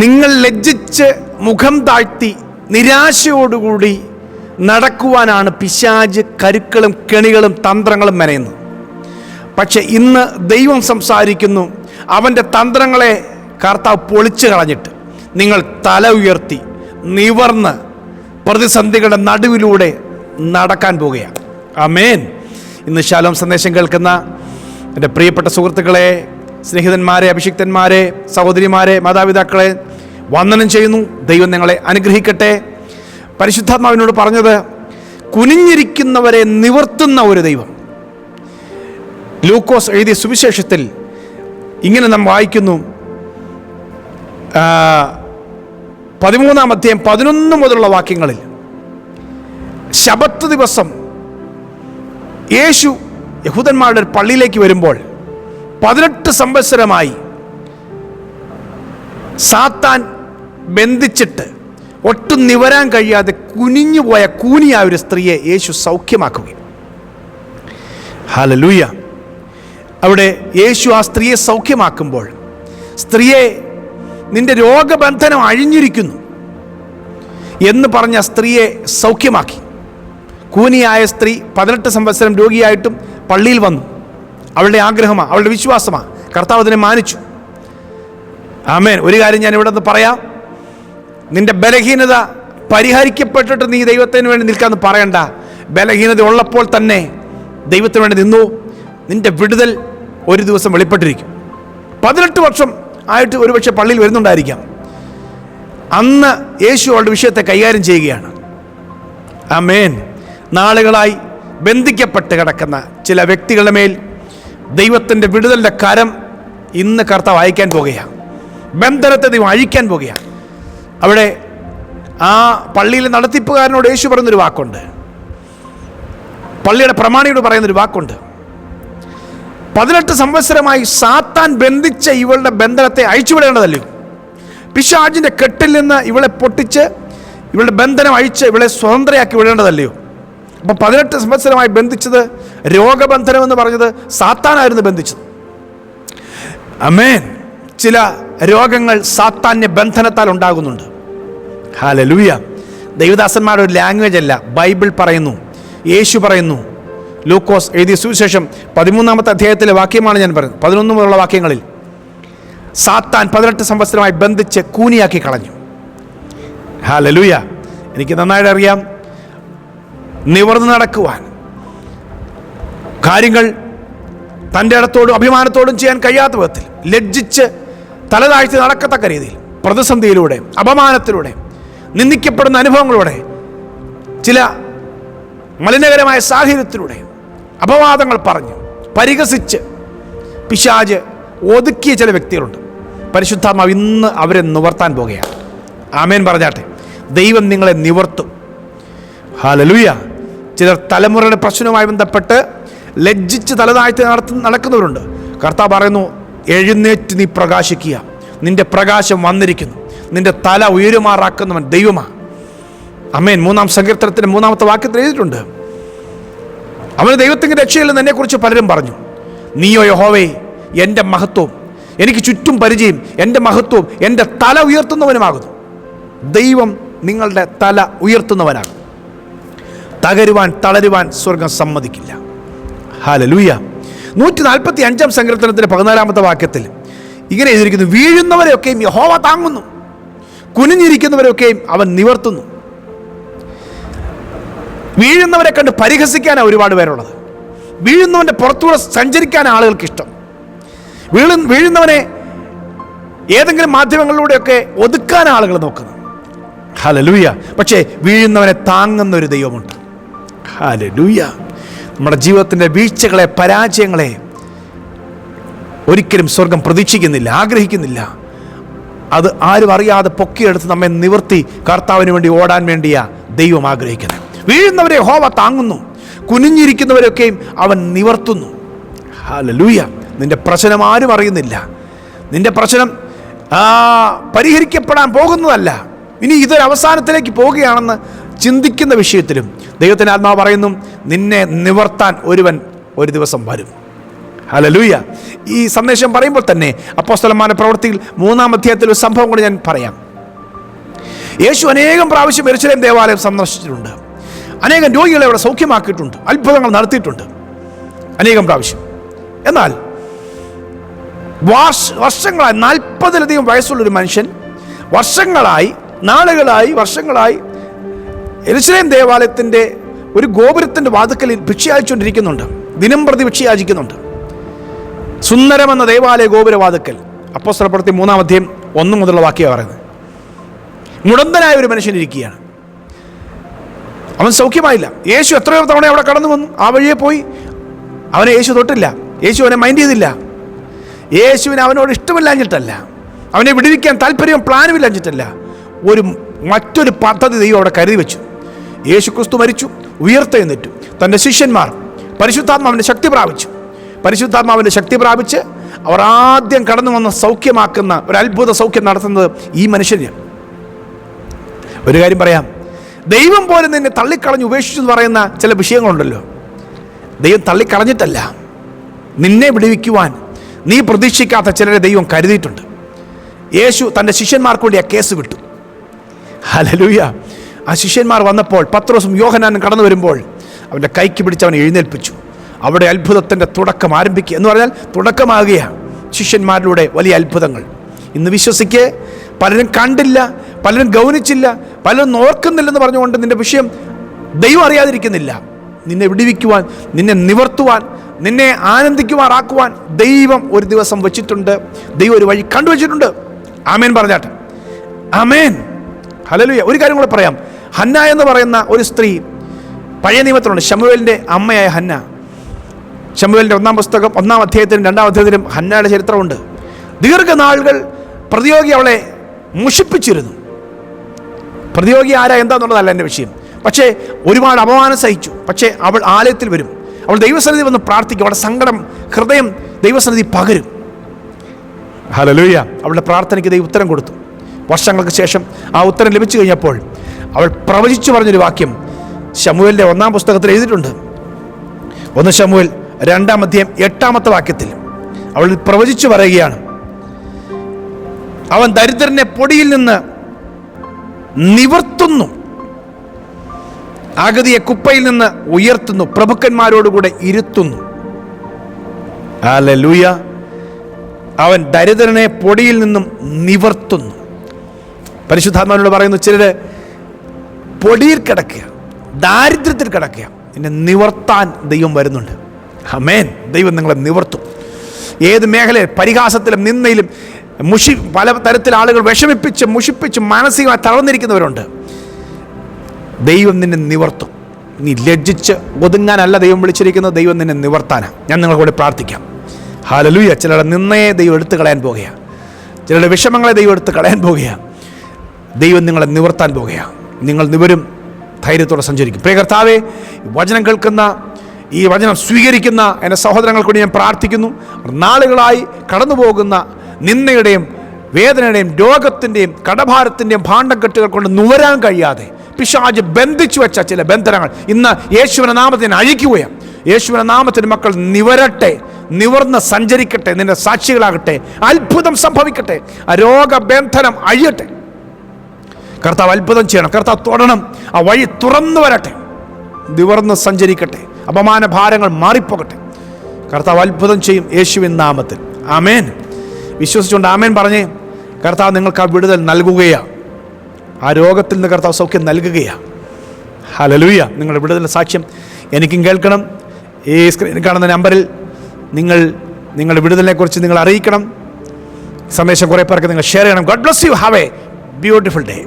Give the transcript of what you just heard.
നിങ്ങൾ ലജ്ജിച്ച് മുഖം താഴ്ത്തി നിരാശയോടുകൂടി നടക്കുവാനാണ് പിശാച് കരുക്കളും കെണികളും തന്ത്രങ്ങളും മെനയുന്നത്. പക്ഷെ ഇന്ന് ദൈവം സംസാരിക്കുന്നു, അവൻ്റെ തന്ത്രങ്ങളെ കർത്താവ് പൊളിച്ചു കളഞ്ഞിട്ട് നിങ്ങൾ തല ഉയർത്തി നിവർന്ന് പ്രതിസന്ധികളുടെ നടുവിലൂടെ നടക്കാൻ പോവുകയാണ്. ആമേൻ. ഇന്ന് ശാലോം സന്ദേശം കേൾക്കുന്ന എൻ്റെ പ്രിയപ്പെട്ട സുഹൃത്തുക്കളെ, സ്നേഹിതന്മാരെ, അഭിഷിക്തന്മാരെ, സഹോദരിമാരെ, മാതാപിതാക്കളെ വന്ദനം ചെയ്യുന്നു. ദൈവം നിങ്ങളെ അനുഗ്രഹിക്കട്ടെ. പരിശുദ്ധാത്മാവിനോട് പറഞ്ഞത്, കുനിഞ്ഞിരിക്കുന്നവരെ നിവർത്തുന്ന ഒരു ദൈവം. ലൂക്കോസ് എഴുതിയ സുവിശേഷത്തിൽ ഇങ്ങനെ നാം വായിക്കുന്നു, 13-ാം അധ്യായം 11 മുതലുള്ള വാക്യങ്ങളിൽ, ശബത്ത് ദിവസം യേശു യഹൂദന്മാരുടെ ഒരു പള്ളിയിലേക്ക് വരുമ്പോൾ 18 സംവത്സരമായി സാത്താൻ ബന്ധിച്ചിട്ട് ഒട്ടും നിവരാൻ കഴിയാതെ കുനിഞ്ഞുപോയ കൂനിയായ ഒരു സ്ത്രീയെ യേശു സൗഖ്യമാക്കുകയും, ഹല്ലേലൂയ. അവിടെ യേശു ആ സ്ത്രീയെ സൗഖ്യമാക്കുമ്പോൾ, സ്ത്രീയെ നിന്റെ രോഗബന്ധനം അഴിഞ്ഞിരിക്കുന്നു എന്ന് പറഞ്ഞ സ്ത്രീയെ സൗഖ്യമാക്കി. കൂനിയായ സ്ത്രീ 18 സംവത്സരം രോഗിയായിട്ടും പള്ളിയിൽ വന്നു. അവളുടെ ആഗ്രഹമാണ്, അവളുടെ വിശ്വാസമാണ്. കർത്താവ് അതിനെ മാനിച്ചു. ആമേൻ. ഒരു കാര്യം ഞാൻ ഇവിടെ നിന്ന് പറയാം, നിന്റെ ബലഹീനത പരിഹരിക്കപ്പെട്ടിട്ട് നീ ദൈവത്തിന് വേണ്ടി നിൽക്കാമെന്ന് പറയണ്ട. ബലഹീനത ഉള്ളപ്പോൾ തന്നെ ദൈവത്തിന് വേണ്ടി നിന്നു. നിന്റെ വിടുതൽ ഒരു ദിവസം വെളിപ്പെട്ടിരിക്കും. 18 വർഷം ആയിട്ട് ഒരുപക്ഷെ പള്ളിയിൽ വരുന്നുണ്ടായിരിക്കാം. അന്ന് യേശു അവളുടെ വിഷയത്തെ കൈകാര്യം ചെയ്യുകയാണ്. ആമേൻ. നാളുകളായി ബന്ധിക്കപ്പെട്ട് കിടക്കുന്ന ചില വ്യക്തികളുടെ മേൽ ദൈവത്തിൻ്റെ വിടുതലിൻ്റെ കരം ഇന്ന് കർത്താവ് അയക്കാൻ പോകുകയാണ്. ബന്ധനത്തെ ദൈവം അഴിക്കാൻ പോകുകയാണ്. അവിടെ ആ പള്ളിയിലെ നടത്തിപ്പുകാരനോട് യേശു പറയുന്നൊരു വാക്കുണ്ട്, പള്ളിയുടെ പ്രമാണിയോട് പറയുന്നൊരു വാക്കുണ്ട്, 18 സംവത്സരമായി സാത്താൻ ബന്ധിച്ച ഇവളുടെ ബന്ധനത്തെ അഴിച്ചുവിടേണ്ടതല്ലയോ? പിശാചിൻ്റെ കെട്ടിൽ നിന്ന് ഇവളെ പൊട്ടിച്ച് ഇവളുടെ ബന്ധനം അഴിച്ച് ഇവളെ സ്വതന്ത്രയാക്കി വിടേണ്ടതല്ലയോ? അപ്പം 18 സംവത്സരമായി ബന്ധിച്ചത്, രോഗബന്ധനം എന്ന് പറഞ്ഞത് സാത്താനായിരുന്നു ബന്ധിച്ചത്. ആമേൻ. ചില രോഗങ്ങൾ സാത്താന്യ ബന്ധനത്താൽ ഉണ്ടാകുന്നുണ്ട്. ഹല്ലേലൂയ. ദൈവദാസന്മാരുടെ ഒരു ലാംഗ്വേജ് അല്ല, ബൈബിൾ പറയുന്നു, യേശു പറയുന്നു. ലൂക്കോസ് എഴുതിയ സുവിശേഷം 13-ാമത്തെ അധ്യായത്തിലെ വാക്യമാണ് ഞാൻ പറയുന്നത്. 11 മുതലുള്ള വാക്യങ്ങളിൽ സാത്താൻ 18 സംവത്സരമായി ബന്ധിച്ച് കൂനിയാക്കി കളഞ്ഞു. ഹല്ലേലൂയ. എനിക്ക് നന്നായിട്ട് അറിയാം, നിവർന്ന് നടക്കുവാൻ, കാര്യങ്ങൾ തൻ്റെ ഇടത്തോടും അഭിമാനത്തോടും ചെയ്യാൻ കഴിയാത്ത വിധത്തിൽ ലജ്ജിച്ച് തലതാഴ്ത്തി നടക്കത്തക്ക രീതിയിൽ പ്രതിസന്ധിയിലൂടെ, അപമാനത്തിലൂടെ, നിന്ദിക്കപ്പെടുന്ന അനുഭവങ്ങളിലൂടെ, ചില മലിനകരമായ സാഹചര്യത്തിലൂടെ അപവാദങ്ങൾ പറഞ്ഞ് പരിഹസിച്ച് പിശാച് ഒതുക്കിയ ചില വ്യക്തികളുണ്ട്. പരിശുദ്ധാത്മാവ് ഇന്ന് അവരെ നിവർത്താൻ പോകുകയാണ്. ആമേൻ പറഞ്ഞാട്ടെ. ദൈവം നിങ്ങളെ നിവർത്തും. ഹല്ലേലൂയ. ചിലർ തലമുറയുടെ പ്രശ്നവുമായി ബന്ധപ്പെട്ട് ലജ്ജിച്ച് തലതാഴ്ത്തി നടക്കുന്നവരുണ്ട്. കർത്താവ് പറയുന്നു, എഴുന്നേറ്റ് നീ പ്രകാശിക്കുക, നിന്റെ പ്രകാശം വന്നിരിക്കുന്നു, നിന്റെ തല ഉയരുമാറാക്കുന്നവൻ ദൈവമാണ്. ആമേൻ. 3-ാം സങ്കീർത്തനത്തിൻ്റെ 3-ാമത്തെ വാക്യത്തിൽ എഴുതിയിട്ടുണ്ട്, അവന് ദൈവത്തിൻ്റെ രക്ഷയില്ലെന്ന് എന്നെക്കുറിച്ച് പലരും പറഞ്ഞു. നീയോ യഹോവേ എൻ്റെ മഹത്വവും എനിക്ക് ചുറ്റും പരിചയം, എൻ്റെ മഹത്വവും എൻ്റെ തല ഉയർത്തുന്നവനുമാകുന്നു. ദൈവം നിങ്ങളുടെ തല ഉയർത്തുന്നവനാകും. തകരുവാൻ തളരുവാൻ സ്വർഗം സമ്മതിക്കില്ല. ഹല്ലേലൂയ. 145-ാം സങ്കീർത്തനത്തിൻ്റെ 14-ാമത്തെ വാക്യത്തിൽ ഇങ്ങനെ എഴുതിയിരിക്കുന്നു, വീഴുന്നവരെയൊക്കെയും യഹോവ താങ്ങുന്നു, കുനിഞ്ഞിരിക്കുന്നവരെയൊക്കെയും അവൻ നിവർത്തുന്നു. വീഴുന്നവരെ കണ്ട് പരിഹസിക്കാനാണ് ഒരുപാട് പേരുള്ളത്. വീഴുന്നവൻ്റെ പുറത്തൂടെ സഞ്ചരിക്കാൻ ആളുകൾക്ക് ഇഷ്ടം. വീഴുന്നവനെ ഏതെങ്കിലും മാധ്യമങ്ങളിലൂടെയൊക്കെ ഒതുക്കാൻ ആളുകൾ നോക്കുന്നു. ഹല്ലേലൂയ. പക്ഷേ വീഴുന്നവനെ താങ്ങുന്ന ഒരു ദൈവമുണ്ട്. ഹല്ലേലൂയ. നമ്മുടെ ജീവിതത്തിൻ്റെ വീഴ്ചകളെ, പരാജയങ്ങളെ ഒരിക്കലും സ്വർഗം പ്രതീക്ഷിക്കുന്നില്ല, ആഗ്രഹിക്കുന്നില്ല. അത് ആരും അറിയാതെ പൊക്കിയെടുത്ത് നമ്മെ നിവർത്തി കർത്താവിന് വേണ്ടി ഓടാൻ വേണ്ടിയാ ദൈവം ആഗ്രഹിക്കുന്നത്. വീഴുന്നവരെ യഹോവ താങ്ങുന്നു, കുനിഞ്ഞിരിക്കുന്നവരൊക്കെയും അവൻ നിവർത്തുന്നു. ഹല്ലേലൂയ. നിന്റെ പ്രശ്നം ആരും അറിയുന്നില്ല. നിന്റെ പ്രശ്നം പരിഹരിക്കപ്പെടാൻ പോകുന്നതല്ല, ഇനി ഇതൊരു അവസാനത്തിലേക്ക് പോവുകയാണെന്ന് ചിന്തിക്കുന്ന വിഷയത്തിലും ദൈവത്തിൻ്റെ ആത്മാവ് പറയുന്നു, നിന്നെ നിവർത്താൻ ഒരുവൻ ഒരു ദിവസം വരും. ഹല്ലേലൂയ. ഈ സന്ദേശം പറയുമ്പോൾ തന്നെ അപ്പോസ്തലന്മാരുടെ പ്രവൃത്തിയിൽ 3-ാം അധ്യായത്തിൽ ഒരു സംഭവം കൂടി ഞാൻ പറയാം. യേശു അനേകം പ്രാവശ്യം യെരൂശലേം ദേവാലയം സന്ദർശിച്ചിട്ടുണ്ട്. അനേകം രോഗികളെ അവിടെ സൗഖ്യമാക്കിയിട്ടുണ്ട്. അത്ഭുതങ്ങൾ നടത്തിയിട്ടുണ്ട് അനേകം പ്രാവശ്യം. എന്നാൽ വർഷങ്ങളായി 40-ലധികം വയസ്സുള്ളൊരു മനുഷ്യൻ നാളുകളായി യെരൂശലേം ദേവാലയത്തിൻ്റെ ഒരു ഗോപുരത്തിൻ്റെ വാതിക്കലിൽ ഭിക്ഷയാചിച്ചുകൊണ്ടിരിക്കുന്നുണ്ട്. ദിനം പ്രതി ഭിക്ഷയാചിക്കുന്നുണ്ട്. സുന്ദരമെന്ന ദേവാലയ ഗോപുരവാതിക്കൽ. അപ്പോസ്തലപ്രവൃത്തി 3-ാം അധ്യായം 1 മുതലുള്ള വാക്യമാണ് പറയുന്നത്. മുടന്തനായ ഒരു മനുഷ്യൻ ഇരിക്കുകയാണ്. അവൻ സൗഖ്യമായില്ല. യേശു എത്രയോ തവണ അവിടെ കടന്നു വന്നു. ആ വഴിയെ പോയി. അവനെ യേശു തൊട്ടില്ല. യേശു അവനെ മൈൻഡ് ചെയ്തില്ല. യേശുവിന് അവനോട് ഇഷ്ടമില്ലാഞ്ഞിട്ടല്ല, അവനെ വിടുവിക്കാൻ താല്പര്യവും പ്ലാനും ഇല്ലാഞ്ഞിട്ടല്ല. മറ്റൊരു പദ്ധതി ദൈവം അവിടെ കരുതി വെച്ചു. യേശു ക്രിസ്തു മരിച്ചു, ഉയർത്തെഴുന്നേറ്റു. തൻ്റെ ശിഷ്യന്മാർ പരിശുദ്ധാത്മാവിൻ്റെ ശക്തി പ്രാപിച്ച് അവർ ആദ്യം കടന്നു വന്ന് സൗഖ്യമാക്കുന്ന ഒരു അത്ഭുത സൗഖ്യം നടത്തുന്നത് ഈ മനുഷ്യന്. ഒരു കാര്യം പറയാം, ദൈവം പോലും നിന്നെ തള്ളിക്കളഞ്ഞ് ഉപേക്ഷിച്ചു എന്ന് പറയുന്ന ചില വിഷയങ്ങളുണ്ടല്ലോ. ദൈവം തള്ളിക്കളഞ്ഞിട്ടല്ല, നിന്നെ വിടുവിക്കുവാൻ നീ പ്രതീക്ഷിക്കാത്ത ചിലരെ ദൈവം കരുതിയിട്ടുണ്ട്. യേശു തൻ്റെ ശിഷ്യന്മാർക്ക് വേണ്ടി ആ കേസ് വിട്ടു. ഹല്ലേലൂയ. ആ ശിഷ്യന്മാർ വന്നപ്പോൾ പത്രോസും യോഹന്നാനും കടന്നു വരുമ്പോൾ അവൻ്റെ കൈക്ക് പിടിച്ച് അവനെ എഴുന്നേൽപ്പിച്ചു. അവിടെ അത്ഭുതത്തിൻ്റെ തുടക്കം ആരംഭിക്കുക എന്ന് പറഞ്ഞാൽ തുടക്കമാകുകയാണ് ശിഷ്യന്മാരിലൂടെ വലിയ അത്ഭുതങ്ങൾ. ഇന്ന് വിശ്വസിക്ക്, പലരും കണ്ടില്ല, പലരും ഗൗനിച്ചില്ല, പലരും ഓർക്കുന്നില്ലെന്ന് പറഞ്ഞുകൊണ്ട് നിന്റെ വിഷയം ദൈവം അറിയാതിരിക്കുന്നില്ല. നിന്നെ വിടുവിക്കുവാൻ, നിന്നെ നിവർത്തുവാൻ, നിന്നെ ആനന്ദിക്കുമാറാക്കുവാൻ ദൈവം ഒരു ദിവസം വെച്ചിട്ടുണ്ട്. ദൈവം ഒരു വഴി കണ്ടുവച്ചിട്ടുണ്ട്. ആമേൻ പറഞ്ഞാട്ടെ. ആമേൻ. ഹല്ലേലൂയ. ഒരു കാര്യം കൂടെ പറയാം. ഹന്ന എന്ന് പറയുന്ന ഒരു സ്ത്രീ പഴയ നിയമത്തിലുണ്ട്. ശമൂവേലിൻ്റെ അമ്മയായ ഹന്ന. ശമൂവേലിൻ്റെ 1-ാം പുസ്തകം 1-ാം അധ്യായത്തിലും 2-ാം അധ്യായത്തിലും ഹന്നയുടെ ചരിത്രമുണ്ട്. ദീർഘനാളുകൾ പ്രതിയോഗി അവളെ മുഷിപ്പിച്ചിരുന്നു. പ്രതിയോഗി ആരാ എന്താന്നുള്ളതല്ല എൻ്റെ വിഷയം. പക്ഷേ ഒരുപാട് അപമാനം സഹിച്ചു. പക്ഷേ അവൾ ആലയത്തിൽ വരും, അവൾ ദൈവസന്നിധി വന്ന് പ്രാർത്ഥിക്കും. അവളുടെ സങ്കടം, ഹൃദയം ദൈവസന്നിധി പകരും. ഹല്ലേലൂയ. അവളുടെ പ്രാർത്ഥനയ്ക്ക് ദൈവം ഉത്തരം കൊടുത്തു. വർഷങ്ങൾക്ക് ശേഷം ആ ഉത്തരം ലഭിച്ചു കഴിഞ്ഞപ്പോൾ അവൾ പ്രവചിച്ചു പറഞ്ഞൊരു വാക്യം ശമൂവേലിൻ്റെ 1-ാം പുസ്തകത്തിൽ എഴുതിയിട്ടുണ്ട്. 1 ശമൂവേൽ 2-ാം അധ്യായം 8-ാമത്തെ വാക്യത്തിൽ അവൾ പ്രവചിച്ചു പറയുകയാണ്, അവൻ ദരിദ്രനെ പൊടിയിൽ നിന്ന് നിവർത്തുന്നു, അഗതിയെ കുപ്പയിൽ നിന്ന് ഉയർത്തുന്നു, പ്രഭുക്കന്മാരോടുകൂടെ ഇരുത്തുന്നു. ഹല്ലേലൂയ. അവൻ ദരിദ്രനെ പൊടിയിൽ നിന്നും നിവർത്തുന്നു. പരിശുദ്ധാത്മാവിനോട് പറയുന്നു, ചിലര് പൊടിയിൽ കിടക്കുക, ദാരിദ്ര്യത്തിൽ കിടക്കുക, എന്നെ നിവർത്താൻ ദൈവം വരുന്നുണ്ട്. ആമേൻ. ദൈവം നിങ്ങളെ നിവർത്തും. ഏത് മേഖലയിൽ പരിഹാസത്തിലും നിന്നയിലും പല തരത്തിൽ ആളുകൾ വിഷമിപ്പിച്ച് മുഷിപ്പിച്ച് മാനസികമായി തളർന്നിരിക്കുന്നവരുണ്ട്. ദൈവം നിന്നെ നിവർത്തും. നീ ലജ്ജിച്ച് ഒതുങ്ങാനല്ല ദൈവം വിളിച്ചിരിക്കുന്നത്, ദൈവം നിന്നെ നിവർത്താനാണ്. ഞാൻ നിങ്ങളുടെ കൂടെ പ്രാർത്ഥിക്കാം. ഹല്ലേലൂയ. ചിലരുടെ നിന്നയെ ദൈവം എടുത്ത് കളയാൻ പോകുകയാണ്. ചിലരുടെ വിഷമങ്ങളെ ദൈവം എടുത്ത് കളയാൻ പോകുകയാണ്. ദൈവം നിങ്ങളെ നിവർത്താൻ പോകുകയാണ്. നിങ്ങൾ നിവരും, ധൈര്യത്തോടെ സഞ്ചരിക്കും. പ്രിയ കർത്താവേ, വചനം കേൾക്കുന്ന, ഈ വചനം സ്വീകരിക്കുന്ന എൻ്റെ സഹോദരങ്ങൾക്ക് വേണ്ടി ഞാൻ പ്രാർത്ഥിക്കുന്നു. നാളുകളായി കടന്നു പോകുന്ന നിന്ദയുടെയും വേദനയുടെയും രോഗത്തിൻ്റെയും കടഭാരത്തിൻ്റെയും ഭാണ്ഡക്കെട്ടുകൾ കൊണ്ട് നുവരാൻ കഴിയാതെ പിശാച് ബന്ധിച്ചു വെച്ച ചില ബന്ധനങ്ങൾ ഇന്ന് യേശുവിൻ്റെ നാമത്തിന് അഴിക്കുകയാണ്. യേശുവിൻ്റെ നാമത്തിന് മക്കൾ നിവരട്ടെ, നിവർന്ന് സഞ്ചരിക്കട്ടെ, നിന്റെ സാക്ഷികളാകട്ടെ, അത്ഭുതം സംഭവിക്കട്ടെ, ആ രോഗബന്ധനം അഴിയട്ടെ. കർത്താവ് അത്ഭുതം ചെയ്യണം, കർത്താവ് തൊടണം, ആ വഴി തുറന്നു വരട്ടെ, നിവർന്ന് സഞ്ചരിക്കട്ടെ, അപമാന ഭാരങ്ങൾ മാറിപ്പോകട്ടെ. കർത്താവ് അത്ഭുതം ചെയ്യും യേശുവിൻ നാമത്തിൽ. ആമേൻ. വിശ്വസിച്ചുകൊണ്ട് ആമേൻ പറഞ്ഞേ. കർത്താവ് നിങ്ങൾക്ക് ആ വിടുതൽ നൽകുകയാണ്. ആ രോഗത്തിൽ നിന്ന് കർത്താവ് സൗഖ്യം നൽകുകയാണ്. ഹല്ലേലൂയ. നിങ്ങളുടെ വിടുതൽ സാക്ഷ്യം എനിക്കും കേൾക്കണം. ഈ സ്ക്രീനിൽ കാണുന്ന നമ്പറിൽ നിങ്ങളുടെ വിടുതലിനെക്കുറിച്ച് നിങ്ങൾ അറിയിക്കണം. സന്ദേശം കുറേ പേർക്ക് നിങ്ങൾ ഷെയർ ചെയ്യണം. God bless you. Have A beautiful day.